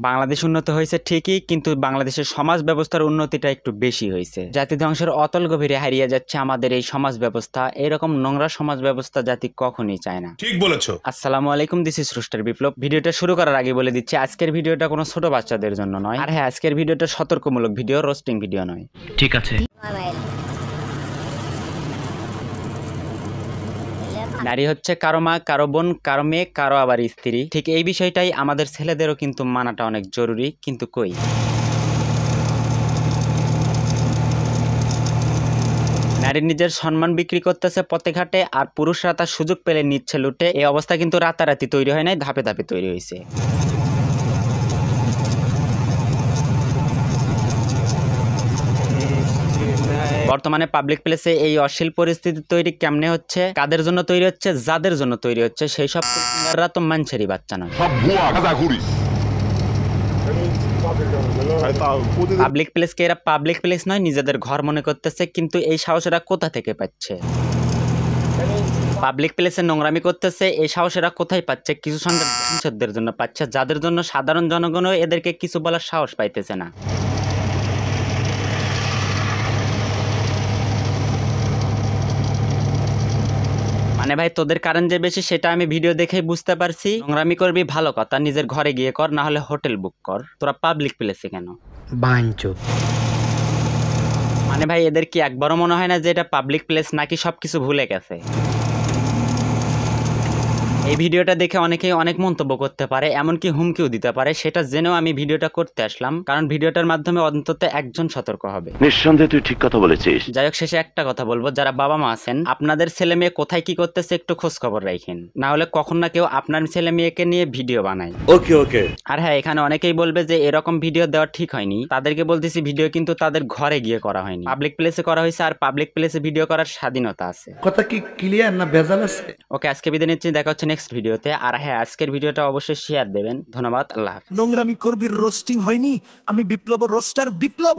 বাংলাদেশ উন্নত হয়েছে ঠিকই, কিন্তু বাংলাদেশের সমাজ ব্যবস্থার উন্নতিটা একটু বেশি হয়েছে। জাতি ধ্বংসের অতল গভীরে হারিয়ে যাচ্ছে আমাদের এই সমাজ ব্যবস্থা। এরকম নোংরা সমাজ ব্যবস্থা জাতি কখনই চায় না। ঠিক বলেছো। আসসালামু আলাইকুম, দিস ইজ রুস্টার বিপ্লব। ভিডিওটা শুরু করার আগে বলে দিচ্ছি, আজকের ভিডিওটা কোনো ছোট বাচ্চাদের জন্য নয়। আর হ্যাঁ, আজকের ভিডিওটা সতর্কমূলক ভিডিও, রোস্টিং ভিডিও নয়। ঠিক আছে। নারী হচ্ছে কারো মা, কারো বোন, কারো মেয়ে, কারো আবার স্ত্রী। ঠিক এই বিষয়টাই আমাদের ছেলেদেরও কিন্তু মানাটা অনেক জরুরি, কিন্তু কই। নারী নিজের সম্মান বিক্রি করতেছে পথে ঘাটে, আর পুরুষরা তার সুযোগ পেলে নিচ্ছে লুটে। এই অবস্থা কিন্তু রাতারাতি তৈরি হয় নাই, ধাপে ধাপে তৈরি হয়েছে। বর্তমানে পাবলিক প্লেসে এই অশ্লীল পরিস্থিতি তৈরি কেমনে হচ্ছে, কাদের জন্য তৈরি হচ্ছে, যাদের জন্য তৈরি হচ্ছে, সেই সব সিঙ্গাররা তো মানুষেরই বাচ্চা নয়। পাবলিক প্লেসকে এরা পাবলিক প্লেস নয়, নিজেদের ঘর মনে করতেছে। কিন্তু এই সাহসেরা কোথা থেকে পাচ্ছে? পাবলিক প্লেসে নোংরামি করতেছে, এই সাহসেরা কোথায় পাচ্ছে? কিছু সংখ্যাদের জন্য পাচ্ছে, যাদের জন্য সাধারণ জনগণও এদেরকে কিছু বলার সাহস পাইতেছে না। মানে ভাই, তোদের কারেন্ট যে বেশি সেটা আমি ভিডিও দেখেই বুঝতে পারছি। নোংরামি করবি ভালো কথা, নিজের ঘরে গিয়ে কর, না হলে হোটেল বুক কর। তোরা পাবলিক প্লেসে কেন? মানে ভাই, এদের কি একবারও মনে হয় না যে এটা পাবলিক প্লেস, নাকি সবকিছু ভুলে গেছে? এই ভিডিওটা দেখে অনেকেই অনেক মন্তব্য করতে পারে, এমনকি হুমকিও দিতে পারে। সেটা জেনেও আমি ভিডিওটা করতে আসলাম, কারণ ভিডিওটার মাধ্যমে অন্তত একজন সতর্ক হবে। নিঃসন্দেহে তুই ঠিক কথা বলেছিস। যাই হোক, শেষে একটা কথা বলবো, যারা বাবা মা আছেন, আপনাদের ছেলে মেয়ে কোথায় কি করতেছে একটু খোঁজ খবর রাখেন, না হলে কখন না কেউ আপনার ছেলে মেয়েকে নিয়ে ভিডিও বানায়। ওকে। আর হ্যাঁ, এখানে অনেকেই বলবে যে এরকম ভিডিও দেওয়া ঠিক হয়নি। তাদেরকে বলতেছি, ভিডিও কিন্তু তাদের ঘরে গিয়ে করা হয়নি, পাবলিক প্লেসে করা হয়েছে। আর পাবলিক প্লেসে ভিডিও করার স্বাধীনতা আছে। কথা কি ক্লিয়ার না ভেজাল আছে? ওকে, আজকে বিদায় নিচ্ছি, দেখা হচ্ছে নেক্সট ভিডিওতে। আর হ্যাঁ, আজকের ভিডিওটা অবশ্যই শেয়ার দেবেন। ধন্যবাদ, আল্লাহ হাফেজ। নোংরামি করবি, রোস্টিং হয়নি। আমি বিপ্লব, রোস্টার বিপ্লব।